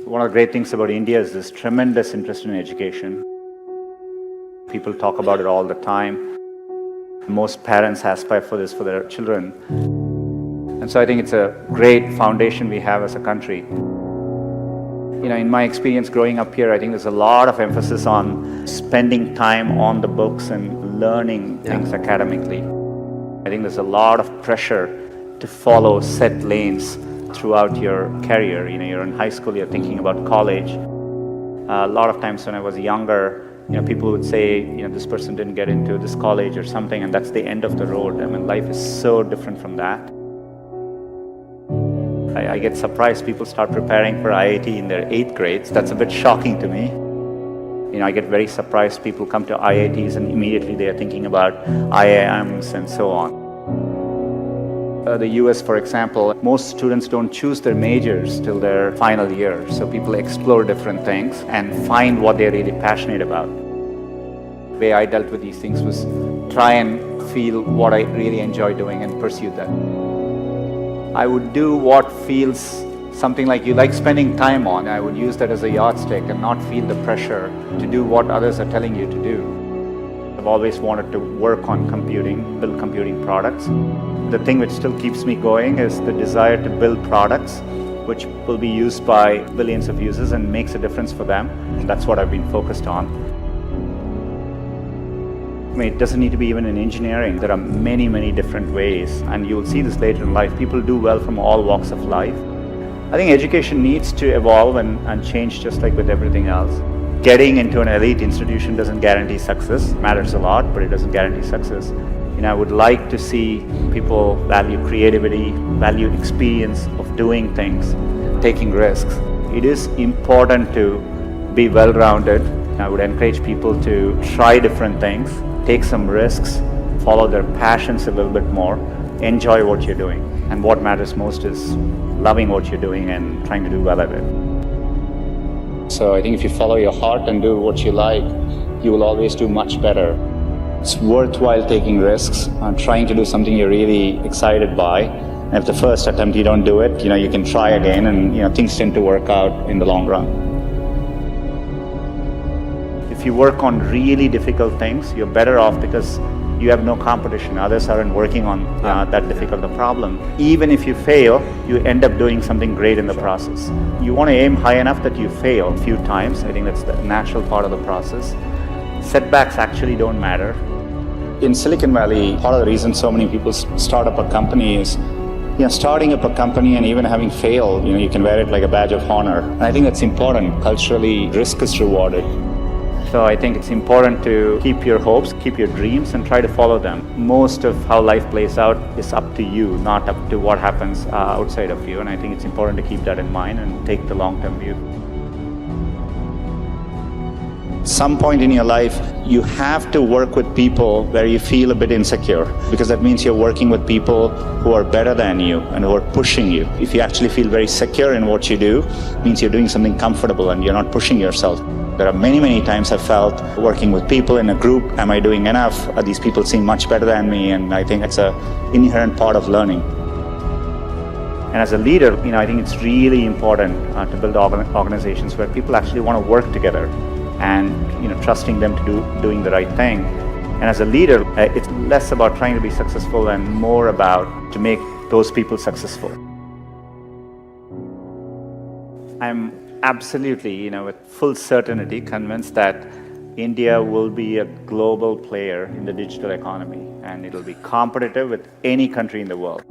One of the great things about India is this tremendous interest in education. People talk about it all the time. Most parents aspire for this for their children. And so I think it's a great foundation we have as a country. In my experience growing up here, I think there's a lot of emphasis on spending time on the books and learning things academically. I think there's a lot of pressure to follow set lanes throughout your career. You're in high school, you're thinking about college. A lot of times when I was younger, people would say, this person didn't get into this college or something, and that's the end of the road. I mean, life is so different from that. I get surprised people start preparing for IIT in their 8th grades. That's a bit shocking to me. I get very surprised people come to IITs and immediately they are thinking about IIMs and so on. The US, for example, most students don't choose their majors till their final year. So people explore different things and find what they're really passionate about. The way I dealt with these things was try and feel what I really enjoy doing and pursue that. I would do what feels something like you like spending time on. I would use that as a yardstick and not feel the pressure to do what others are telling you to do. I've always wanted to work on computing, build computing products. The thing which still keeps me going is the desire to build products which will be used by billions of users and makes a difference for them. And that's what I've been focused on. It doesn't need to be even in engineering. There are many, many different ways, and you will see this later in life. People do well from all walks of life. I think education needs to evolve and change just like with everything else. Getting into an elite institution doesn't guarantee success. It matters a lot, but it doesn't guarantee success. I would like to see people value creativity, value experience of doing things, taking risks. It is important to be well-rounded. I would encourage people to try different things, take some risks, follow their passions a little bit more, enjoy what you're doing. And what matters most is loving what you're doing and trying to do well at it. So I think if you follow your heart and do what you like, you will always do much better. It's worthwhile taking risks and trying to do something you're really excited by. And if the first attempt you don't do it, you can try again, and things tend to work out in the long run. If you work on really difficult things, you're better off because you have no competition. Others aren't working on that difficult a problem. Even if you fail, you end up doing something great in the process. You want to aim high enough that you fail a few times. I think that's the natural part of the process. Setbacks actually don't matter. In Silicon Valley, part of the reason so many people start up a company is, starting up a company and even having failed, you can wear it like a badge of honor. And I think that's important. Culturally, risk is rewarded. So I think it's important to keep your hopes, keep your dreams, and try to follow them. Most of how life plays out is up to you, not up to what happens outside of you. And I think it's important to keep that in mind and take the long-term view. Some point in your life, you have to work with people where you feel a bit insecure, because that means you're working with people who are better than you and who are pushing you. If you actually feel very secure in what you do, it means you're doing something comfortable and you're not pushing yourself. There are many, many times I've felt working with people in a group, am I doing enough? These people seem much better than me, and I think it's an inherent part of learning. And as a leader, I think it's really important to build organizations where people actually want to work together and trusting them to doing the right thing. And as a leader, it's less about trying to be successful and more about to make those people successful. I'm absolutely, with full certainty convinced that India will be a global player in the digital economy, and it'll be competitive with any country in the world.